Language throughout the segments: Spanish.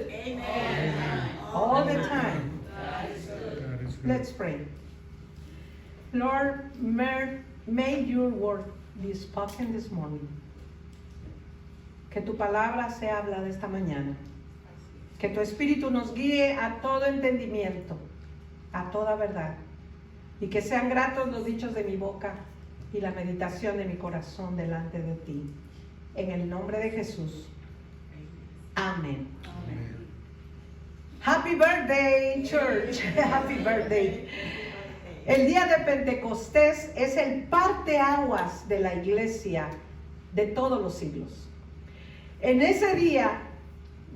good. Amen. All the time. God is good. God is good. Let's pray. Lord, may your word be spoken this morning. Que tu palabra sea hablada esta mañana. Que tu espíritu nos guíe a todo entendimiento, a toda verdad. Y que sean gratos los dichos de mi boca y la meditación de mi corazón delante de ti. En el nombre de Jesús. Amén. Amen. Happy birthday, church. Happy birthday. El día de Pentecostés es el parteaguas de la iglesia de todos los siglos. En ese día,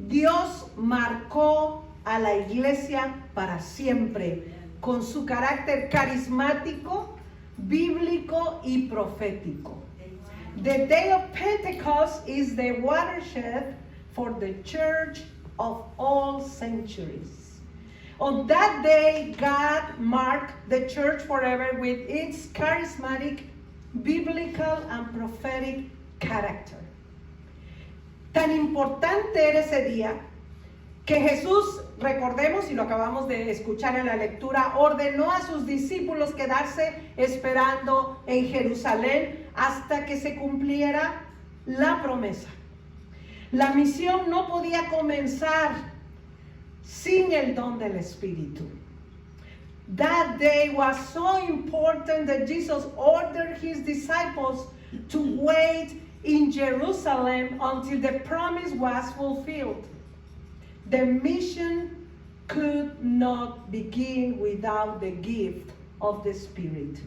Dios marcó a la iglesia para siempre con su carácter carismático, bíblico y profético. The day of Pentecost is the watershed for the church of all centuries. On that day, God marked the church forever with its charismatic, biblical, and prophetic character. Tan importante era ese día que Jesús, recordemos, y lo acabamos de escuchar en la lectura, ordenó a sus discípulos quedarse esperando en Jerusalén hasta que se cumpliera la promesa. La misión no podía comenzar sin el don del Espíritu. That day was so important that Jesus ordered his disciples to wait in Jerusalem until the promise was fulfilled. The mission could not begin without the gift of the Spirit.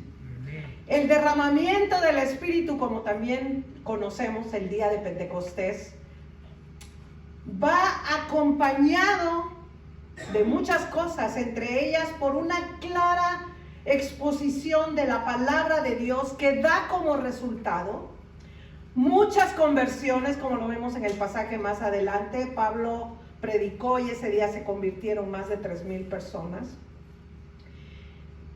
Amen. El derramamiento del Espíritu, como también conocemos el día de Pentecostés, va acompañado de muchas cosas, entre ellas por una clara exposición de la palabra de Dios que da como resultado muchas conversiones, como lo vemos en el pasaje más adelante. Pablo predicó y ese día se convirtieron más de 3,000 personas.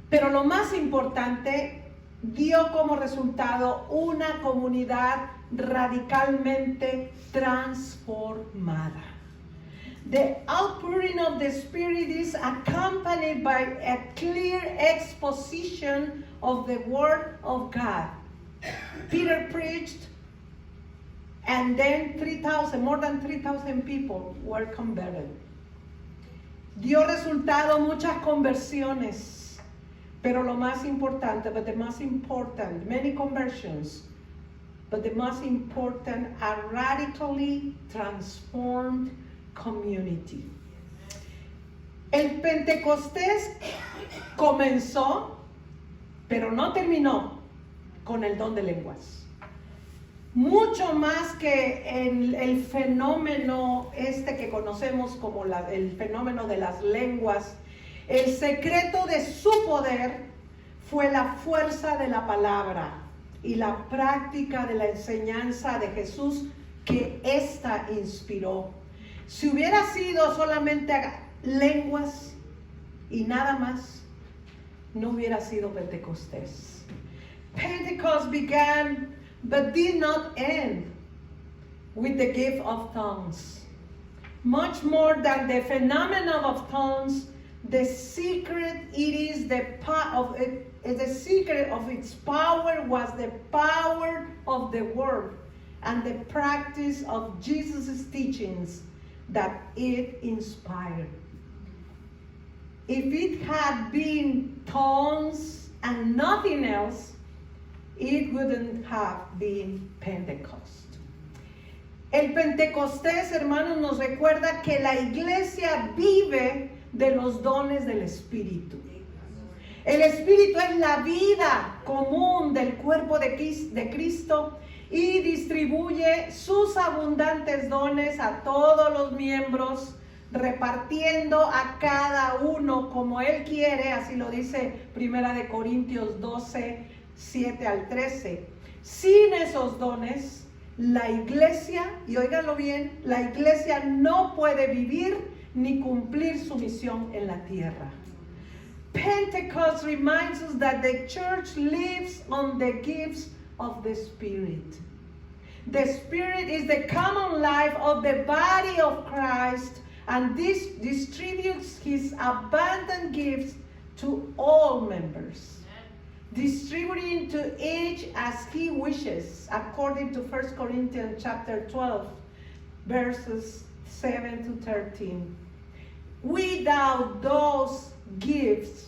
Pero lo más importante, dio como resultado una comunidad radicalmente transformada. The outpouring of the Spirit is accompanied by a clear exposition of the Word of God. Peter preached, and then more than 3,000 people were converted. Dio resultado muchas conversiones, pero lo más importante, many conversions, but the most important, a radically transformed community. El Pentecostés comenzó, pero no terminó con el don de lenguas. Mucho más que el fenómeno que conocemos como el fenómeno de las lenguas, el secreto de su poder fue la fuerza de la palabra y la práctica de la enseñanza de Jesús que ésta inspiró. Si hubiera sido solamente lenguas y nada más, no hubiera sido Pentecostés. Pentecost began but did not end with the gift of tongues. Much more than the phenomenon of tongues, the secret of its power was the power of the word and the practice of Jesus' teachings that it inspired. If it had been tongues and nothing else, it wouldn't have been Pentecost. El Pentecostés, hermanos, nos recuerda que la iglesia vive de los dones del Espíritu. El Espíritu es la vida común del cuerpo de Cristo y distribuye sus abundantes dones a todos los miembros, repartiendo a cada uno como Él quiere, así lo dice 1 Corintios 12, 7 al 13. Sin esos dones, la iglesia, y óiganlo bien, la iglesia no puede vivir ni cumplir su misión en la tierra. Pentecost reminds us that the church lives on the gifts of the Spirit. The Spirit is the common life of the body of Christ, and distributes his abundant gifts to all members, distributing to each as he wishes, according to 1 Corinthians chapter 12, verses 7 to 13. Without those gifts,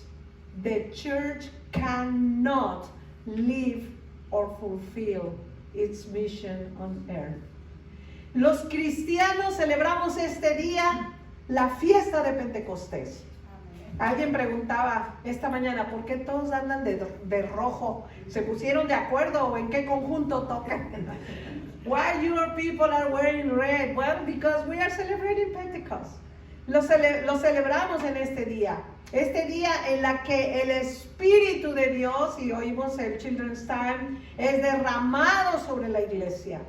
the church cannot live or fulfill its mission on earth. Los cristianos celebramos este día la fiesta de Pentecostés. Alguien preguntaba esta mañana, ¿por qué todos andan de rojo? ¿Se pusieron de acuerdo o en qué conjunto tocan? Why your people are wearing red? Well, because we are celebrating Pentecost. Lo celebramos en este día en la que el Espíritu de Dios, y oímos el Children's Time, es derramado sobre la iglesia.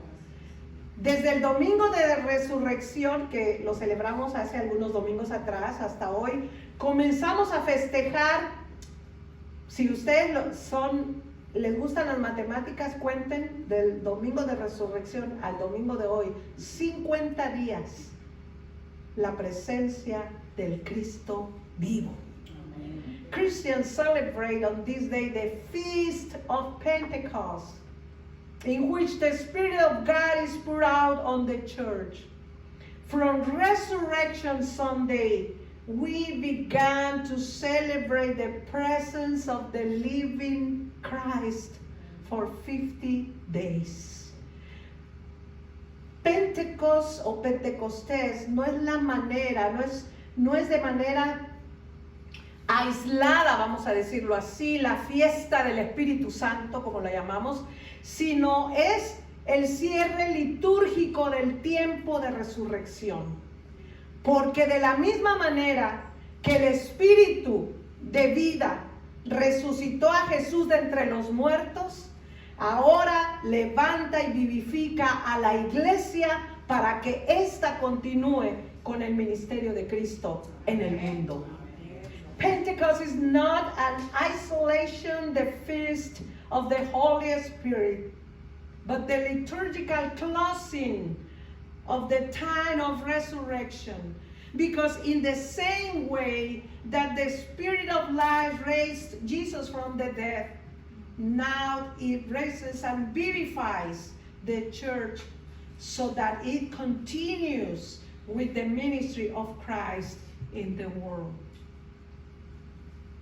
Desde el domingo de resurrección, que lo celebramos hace algunos domingos atrás, hasta hoy, comenzamos a festejar. Si ustedes les gustan las matemáticas, cuenten del domingo de resurrección al domingo de hoy, 50 días, la presencia del Cristo vivo. Christians celebrate on this day the Feast of Pentecost, in which the Spirit of God is poured out on the church. From Resurrection Sunday, we began to celebrate the presence of the living Christ for 50 days. Pentecost o Pentecostés no es la manera, no es de manera aislada, vamos a decirlo así, la fiesta del Espíritu Santo, como la llamamos, sino es el cierre litúrgico del tiempo de resurrección. Porque de la misma manera que el Espíritu de vida resucitó a Jesús de entre los muertos, ahora levanta y vivifica a la iglesia para que ésta continúe con el ministerio de Cristo en el mundo. Pentecost is not an isolation, the feast of the Holy Spirit, but the liturgical closing of the time of resurrection. Because in the same way that the Spirit of life raised Jesus from the dead, now it raises and vivifies the church so that it continues with the ministry of Christ in the world.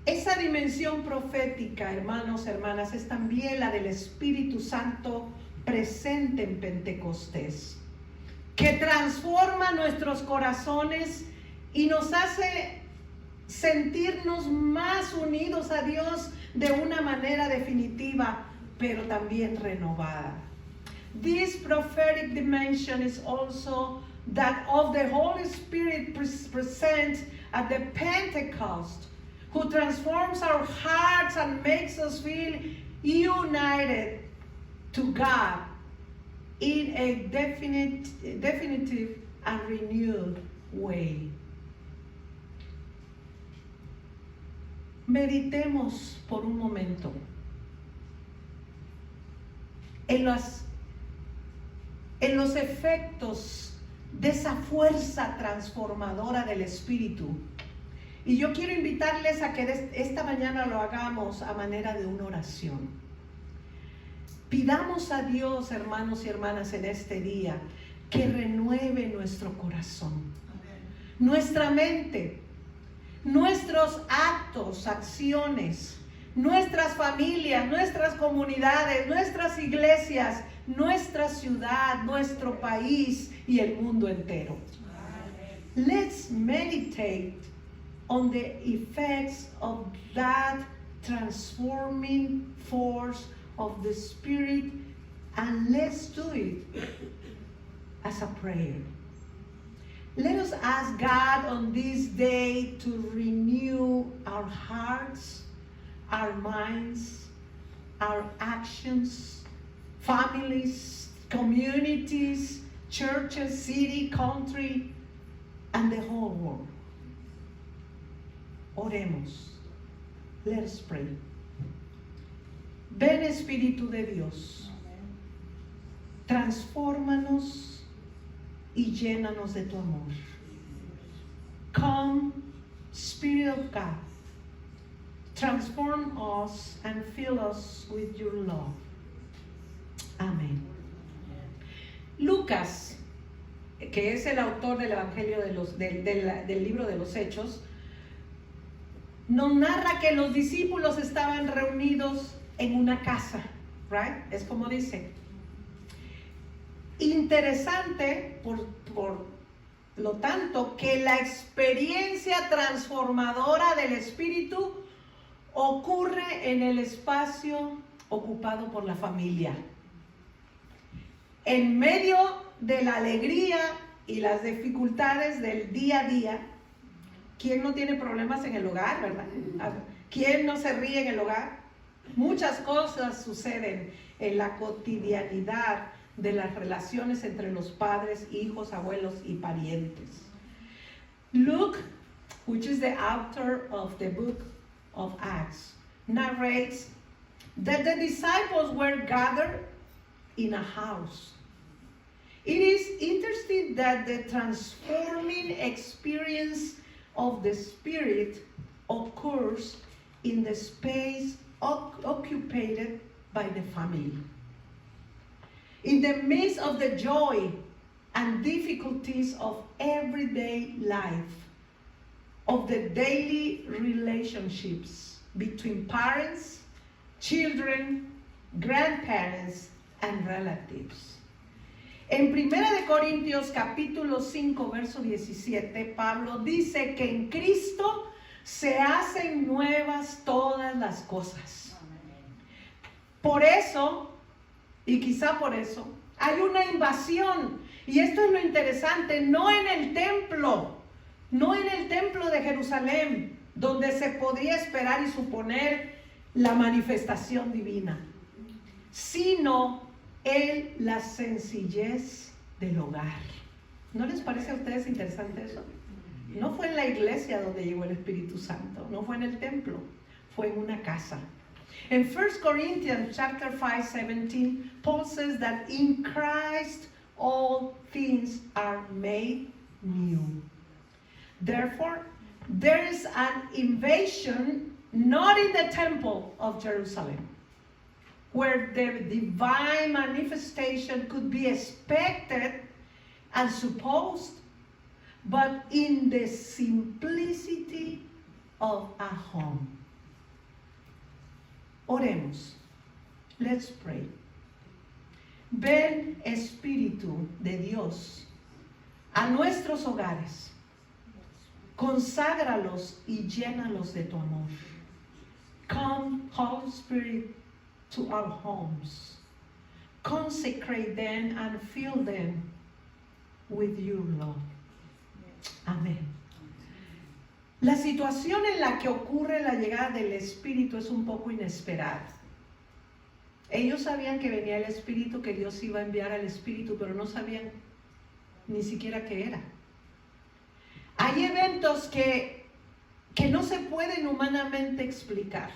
Esa dimensión profética, hermanos, hermanas, es también la del Espíritu Santo presente en Pentecostés, que transforma nuestros corazones y nos hace sentirnos más unidos a Dios de una manera definitiva, pero también renovada. This prophetic dimension is also that of the Holy Spirit present at the Pentecost, who transforms our hearts and makes us feel united to God in a definitive and renewed way. Meditemos por un momento en los efectos de esa fuerza transformadora del Espíritu. Y yo quiero invitarles a que esta mañana lo hagamos a manera de una oración. Pidamos a Dios, hermanos y hermanas, en este día, que renueve nuestro corazón, nuestra mente, nuestros actos, acciones, nuestras familias, nuestras comunidades, nuestras iglesias, nuestra ciudad, nuestro país y el mundo entero. Let's meditate on the effects of that transforming force of the Spirit, and let's do it as a prayer. Let us ask God on this day to renew our hearts, our minds, our actions, families, communities, churches, city, country, and the whole world. Oremos. Let us pray. Ven, Espíritu de Dios, transfórmanos y llénanos de tu amor. Spirit of God, transform us and fill us with your love. Amén. Lucas, que es el autor del Evangelio del libro de los Hechos, nos narra que los discípulos estaban reunidos en una casa, right? Es como dice. Interesante, por lo tanto, que la experiencia transformadora del Espíritu ocurre en el espacio ocupado por la familia. En medio de la alegría y las dificultades del día a día, ¿quién no tiene problemas en el hogar, verdad? ¿Quién no se ríe en el hogar? Muchas cosas suceden en la cotidianidad de las relaciones entre los padres, hijos, abuelos y parientes. Luke, which is the author of the book of Acts, narrates that the disciples were gathered in a house. It is interesting that the transforming experience of the Spirit occurs in the space occupied by the family. In the midst of the joy and difficulties of everyday life, of the daily relationships between parents, children, grandparents, and relatives. En 1 de Corintios capítulo 5, verso 17, Pablo dice que en Cristo se hacen nuevas todas las cosas. Por eso, y quizá por eso, hay una invasión, y esto es lo interesante, no en el templo de Jerusalén, donde se podría esperar y suponer la manifestación divina, sino en la sencillez del hogar. ¿No les parece a ustedes interesante eso? No fue en la iglesia donde llegó el Espíritu Santo, no fue en el templo, fue en una casa. In 1 Corinthians chapter 5:17, Paul says that in Christ all things are made new. Therefore, there is an invasion not in the temple of Jerusalem, where the divine manifestation could be expected and supposed, but in the simplicity of a home. Oremos. Let's pray. Ven, Espíritu de Dios, a nuestros hogares. Conságralos y llénalos de tu amor. Come, Holy Spirit, to our homes. Consecrate them and fill them with your love. Amén. La situación en la que ocurre la llegada del Espíritu es un poco inesperada. Ellos sabían que venía el Espíritu, que Dios iba a enviar al Espíritu, pero no sabían ni siquiera qué era. Hay eventos que no se pueden humanamente explicar.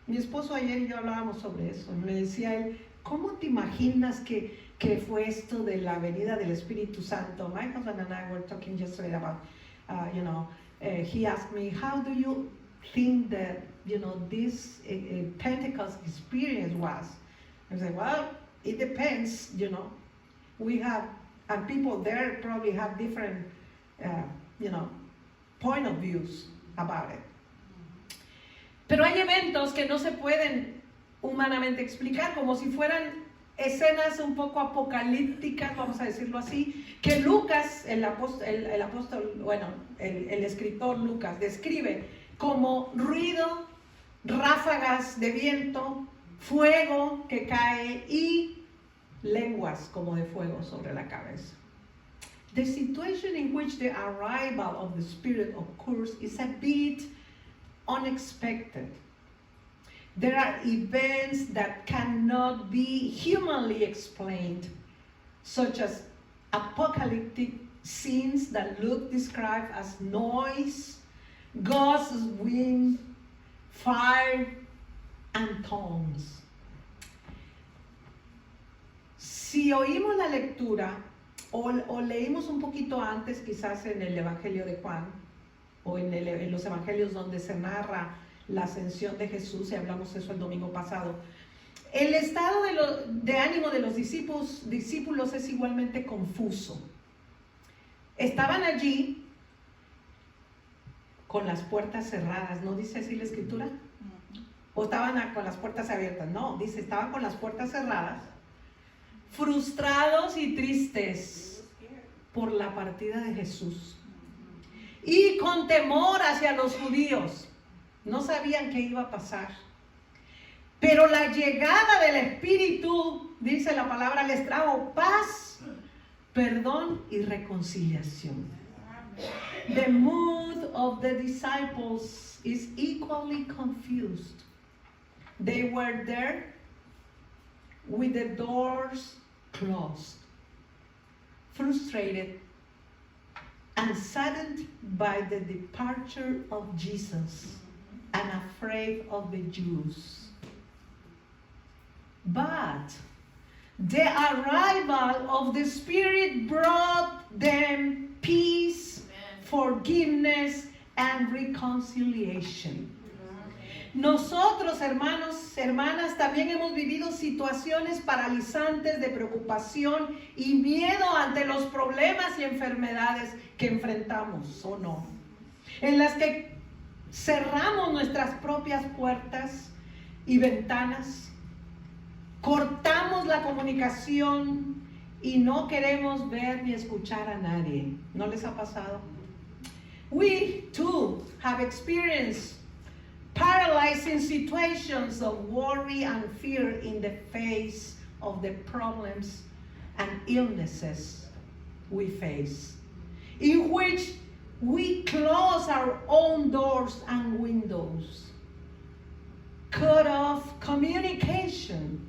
Mi esposo ayer y yo hablábamos sobre eso. Me decía él, ¿cómo te imaginas que fue esto de la venida del Espíritu Santo? My husband and I were talking yesterday about, he asked me, how do you think that, this Pentecost experience was? I said, well, it depends, We have, and people there probably have different, point of views about it. Pero hay eventos que no se pueden humanamente explicar, como si fueran escenas un poco apocalípticas, vamos a decirlo así, que Lucas, el escritor Lucas, describe como ruido, ráfagas de viento, fuego que cae y lenguas como de fuego sobre la cabeza. The situation in which the arrival of the Spirit occurs is a bit unexpected. There are events that cannot be humanly explained, such as apocalyptic scenes that Luke described as noise, gusts of wind, fire, and tongues. Si oímos la lectura o leímos un poquito antes, quizás en el Evangelio de Juan, o en los evangelios donde se narra la ascensión de Jesús, y hablamos eso el domingo pasado. El estado de ánimo de los discípulos es igualmente confuso. Estaban allí con las puertas cerradas, ¿no dice así la escritura? O estaban con las puertas abiertas, no, dice, estaban con las puertas cerradas, frustrados y tristes por la partida de Jesús, y con temor hacia los judíos. No sabían qué iba a pasar. Pero la llegada del Espíritu, dice la palabra, les trajo paz, perdón y reconciliación. The mood of the disciples is equally confused. They were there with the doors closed, frustrated and saddened by the departure of Jesus and afraid of the Jews. But the arrival of the Spirit brought them peace, forgiveness, and reconciliation. Nosotros, hermanos, hermanas, también hemos vivido situaciones paralizantes de preocupación y miedo ante los problemas y enfermedades que enfrentamos, ¿o no? En las que cerramos nuestras propias puertas y ventanas, cortamos la comunicación y no queremos ver ni escuchar a nadie. ¿No les ha pasado? We too have experienced paralyzing situations of worry and fear in the face of the problems and illnesses we face, in which we close our own doors and windows, cut off communication,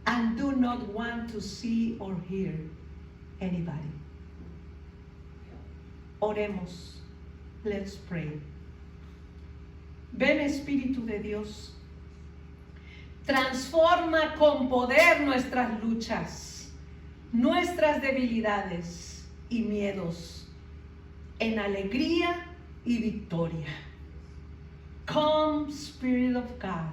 and do not want to see or hear anybody. Oremos. Let's pray. Ven, Espíritu de Dios, transforma con poder nuestras luchas, nuestras debilidades y miedos en alegría y victoria. Come, Spirit of God,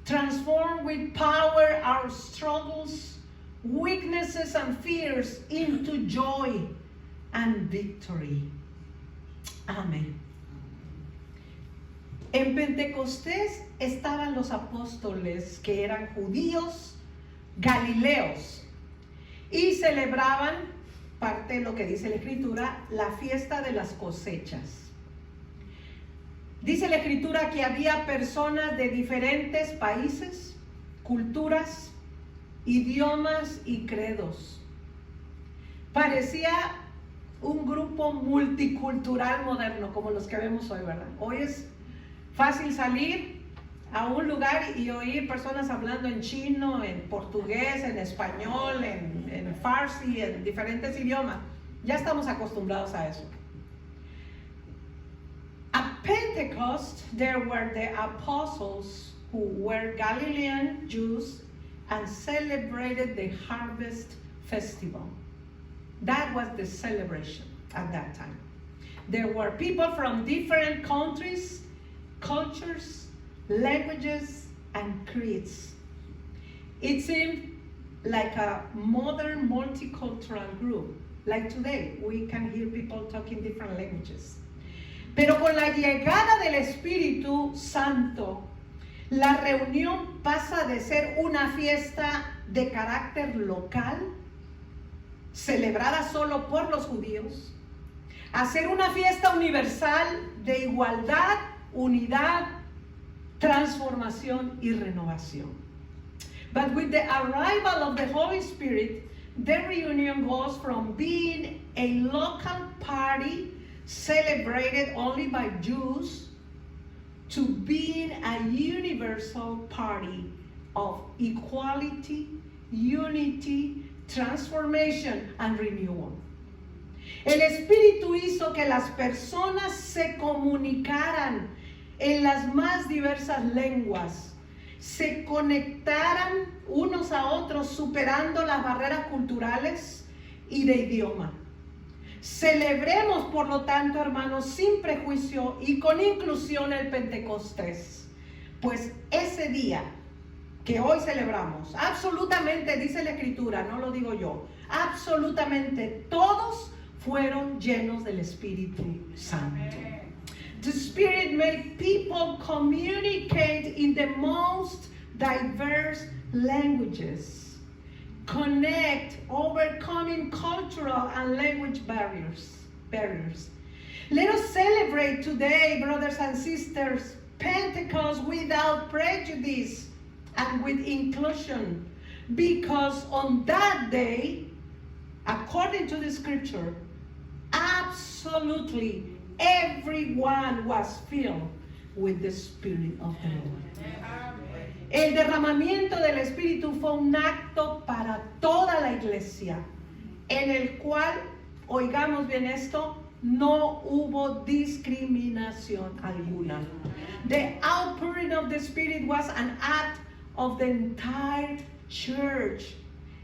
transform with power our struggles, weaknesses, and fears into joy and victory. Amén. En Pentecostés estaban los apóstoles que eran judíos galileos y celebraban, parte de lo que dice la Escritura, la fiesta de las cosechas. Dice la Escritura que había personas de diferentes países, culturas, idiomas y credos. Parecía un grupo multicultural moderno, como los que vemos hoy, ¿verdad? Hoy es fácil salir a un lugar y oír personas hablando en chino, en portugués, en español, en farsi, en diferentes idiomas. Ya estamos acostumbrados a eso. At Pentecost, there were the apostles who were Galilean Jews and celebrated the harvest festival. That was the celebration at that time. There were people from different countries, cultures, languages, and creeds. It seemed like a modern multicultural group. Like today, we can hear people talking different languages. Pero con la llegada del Espíritu Santo, la reunión pasa de ser una fiesta de carácter local, celebrada solo por los judíos, a ser una fiesta universal de igualdad, unidad, transformación y renovación. But with the arrival of the Holy Spirit, the reunion goes from being a local party celebrated only by Jews to being a universal party of equality, unity, transformation, and renewal. El Espíritu hizo que las personas se comunicaran en las más diversas lenguas, se conectaran unos a otros superando las barreras culturales y de idioma. Celebremos, por lo tanto, hermanos, sin prejuicio y con inclusión el Pentecostés. Pues ese día que hoy celebramos, absolutamente, dice la Escritura, no lo digo yo, absolutamente todos fueron llenos del Espíritu Santo. The Spirit made people communicate in the most diverse languages, connect, overcoming cultural and language barriers. Let us celebrate today, brothers and sisters, Pentecost without prejudice and with inclusion, because on that day, according to the scripture, absolutely everyone was filled with the Spirit of the Lord. El derramamiento del Espíritu fue un acto para toda la iglesia, en el cual, oigamos bien esto, no hubo discriminación alguna. The outpouring of the Spirit was an act of the entire church,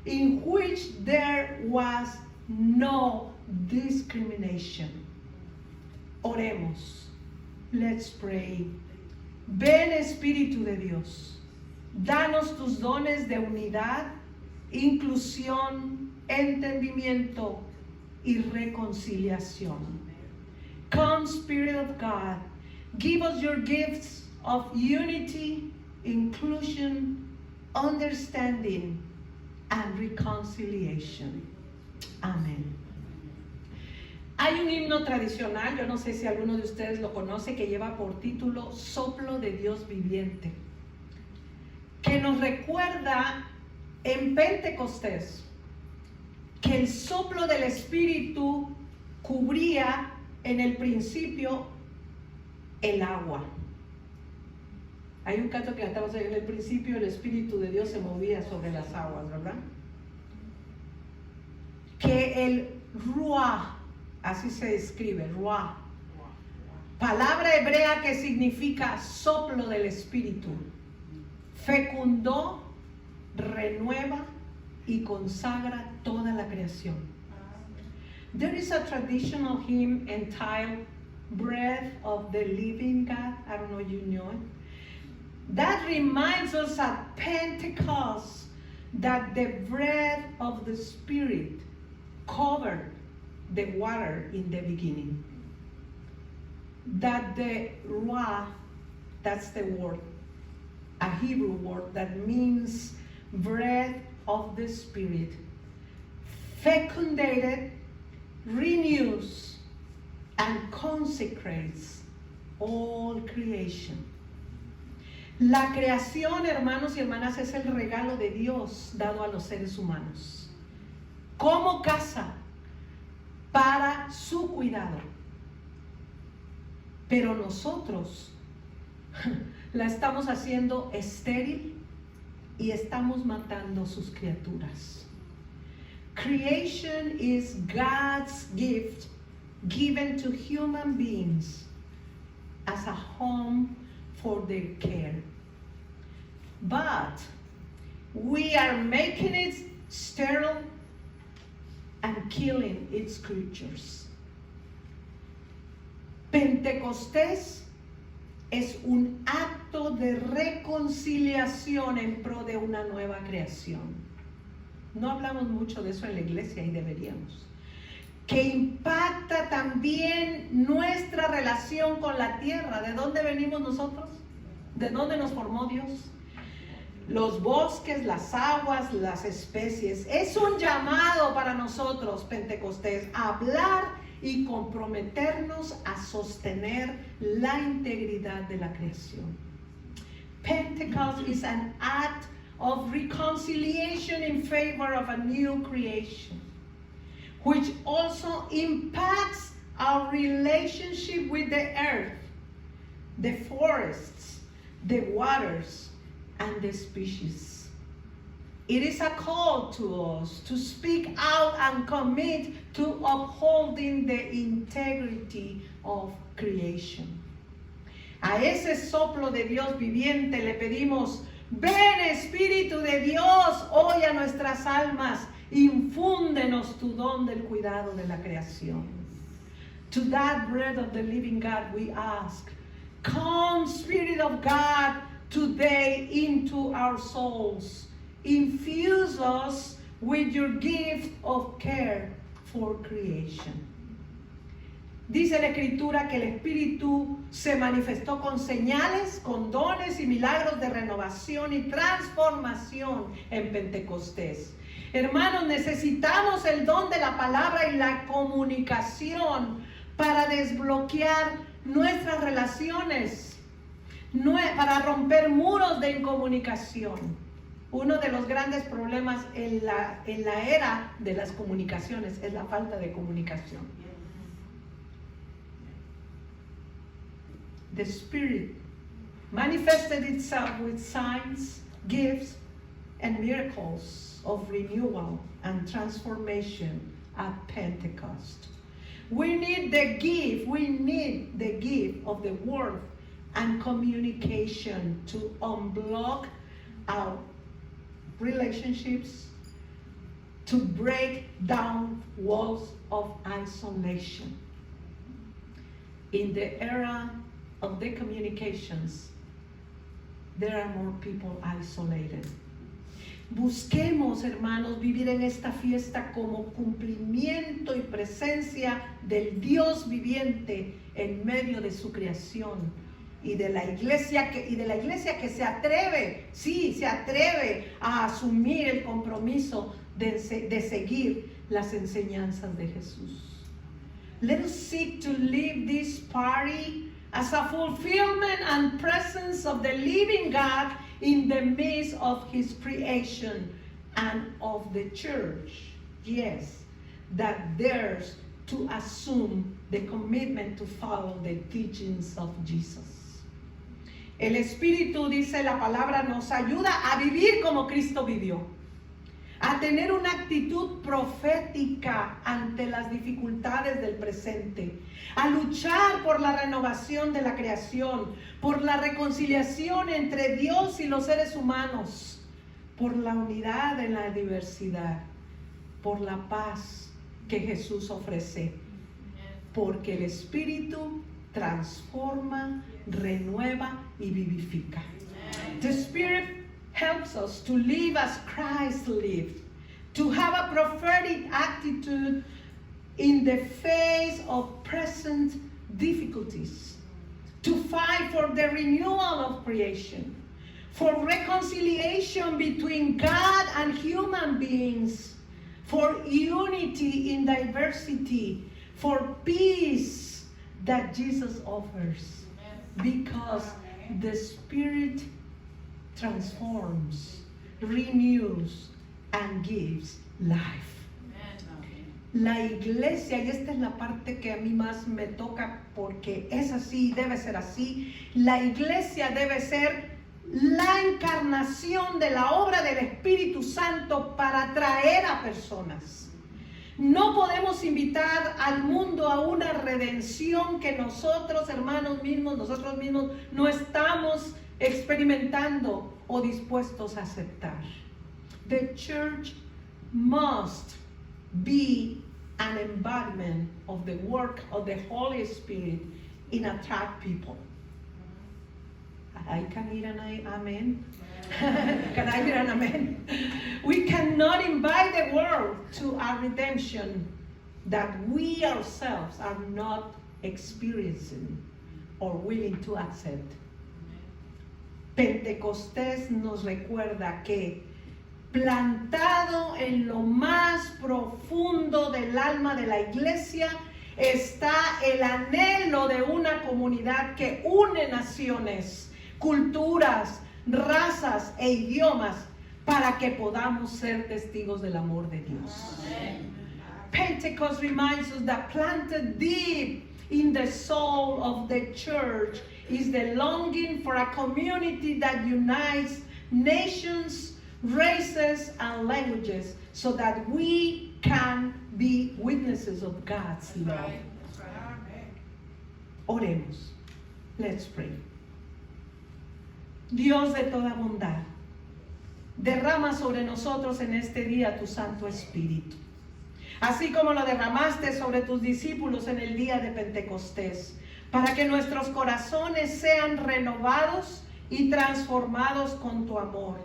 in which there was no discrimination. Oremos. Let's pray. Ven, Espíritu de Dios. Danos tus dones de unidad, inclusión, entendimiento y reconciliación. Come, Spirit of God, give us your gifts of unity, inclusion, understanding, and reconciliation. Amén. Hay un himno tradicional, yo no sé si alguno de ustedes lo conoce, que lleva por título Soplo de Dios Viviente, que nos recuerda en Pentecostés que el soplo del Espíritu cubría en el principio el agua. Hay un canto que cantamos en el principio, el Espíritu de Dios se movía sobre las aguas, ¿verdad? Que el ruah, así se escribe, ruah, palabra hebrea que significa soplo del Espíritu, fecundó, renueva y consagra toda la creación. There is a traditional hymn entitled Breath of the Living God. I don't know if you know it. That reminds us at Pentecost that the breath of the Spirit covered the water in the beginning. That the ruah, that's the word, a Hebrew word that means breath of the Spirit, fecundated, renews, and consecrates all creation. La creación, hermanos y hermanas, es el regalo de Dios dado a los seres humanos como casa para su cuidado. Pero nosotros la estamos haciendo estéril y estamos matando sus criaturas. Creation is God's gift given to human beings as a home for their care. But we are making it sterile and killing its creatures. Pentecostés es un acto de reconciliación en pro de una nueva creación. No hablamos mucho de eso en la iglesia y deberíamos. Que impacta también nuestra relación con la tierra. ¿De dónde venimos nosotros? ¿De dónde nos formó Dios? Los bosques, las aguas, las especies. Es un llamado para nosotros, Pentecostés, a hablar y comprometernos a sostener la integridad de la creación. Pentecost is an act of reconciliation in favor of a new creation, which also impacts our relationship with the earth, the forests, the waters, and the species. It is a call to us to speak out and commit to upholding the integrity of creation. A ese soplo de Dios viviente le pedimos: ven, Espíritu de Dios, hoy a nuestras almas Infúndenos tu don del cuidado de la creación. To that bread of the living God we ask, come, Spirit of God, today into our souls. Infuse us with your gift of care for creation. Dice la Escritura que el Espíritu se manifestó con señales, con dones y milagros de renovación y transformación en Pentecostés. Hermanos, necesitamos el don de la palabra y la comunicación para desbloquear nuestras relaciones, para romper muros de incomunicación. Uno de los grandes problemas en la era de las comunicaciones es la falta de comunicación. The Spirit manifested itself with signs, gifts, and miracles of renewal and transformation at Pentecost. We need the gift of the word and communication to unblock our relationships, to break down walls of isolation. In the era of the communications, there are more people isolated. Busquemos, hermanos, vivir en esta fiesta como cumplimiento y presencia del Dios viviente en medio de su creación y de la iglesia que se atreve a asumir el compromiso de seguir las enseñanzas de Jesús. Let us seek to live this party as a fulfillment and presence of the living God in the midst of His creation and of the church. Yes, that dares to assume the commitment to follow the teachings of Jesus. El Espíritu, dice la palabra, nos ayuda a vivir como Cristo vivió, a tener una actitud profética ante las dificultades del presente, a luchar por la renovación de la creación, por la reconciliación entre Dios y los seres humanos, por la unidad en la diversidad, por la paz que Jesús ofrece, porque el Espíritu transforma, renueva y vivifica. The Spirit helps us to live as Christ lived, to have a prophetic attitude in the face of present difficulties, to fight for the renewal of creation, for reconciliation between God and human beings, for unity in diversity, for peace that Jesus offers, because the Spirit transforms, renews, and gives life. La iglesia, y esta es la parte que a mí más me toca porque es así, debe ser así, la iglesia debe ser la encarnación de la obra del Espíritu Santo para atraer a personas. No podemos invitar al mundo a una redención que nosotros, nosotros mismos no estamos experimentando o dispuestos a aceptar. The church must be an embodiment of the work of the Holy Spirit in attract people. I can hear an amen. Can I hear an amen? We cannot invite the world to a redemption that we ourselves are not experiencing or willing to accept. Pentecostés nos recuerda que plantado en lo más profundo del alma de la iglesia está el anhelo de una comunidad que une naciones, culturas, razas e idiomas para que podamos ser testigos del amor de Dios. Pentecost reminds us that planted deep in the soul of the church is the longing for a community that unites nations, races, and languages so that we can be witnesses of God's love. Oremos. Let's pray. Dios de toda bondad, derrama sobre nosotros en este día tu Santo Espíritu. Así como lo derramaste sobre tus discípulos en el día de Pentecostés, para que nuestros corazones sean renovados y transformados con tu amor,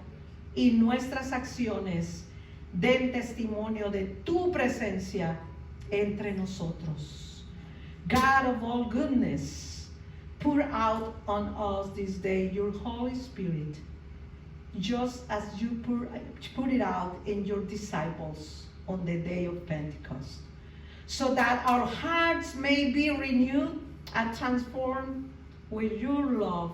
y nuestras acciones den testimonio de tu presencia entre nosotros. God of all goodness, pour out on us this day your Holy Spirit, just as you put it out in your disciples on the day of Pentecost, so that our hearts may be renewed and transformed with your love,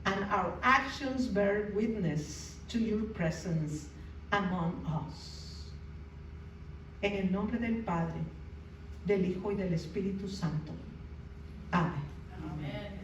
and our actions bear witness to your presence among us. En el nombre del Padre, del Hijo y del Espíritu Santo. Amén. Amen.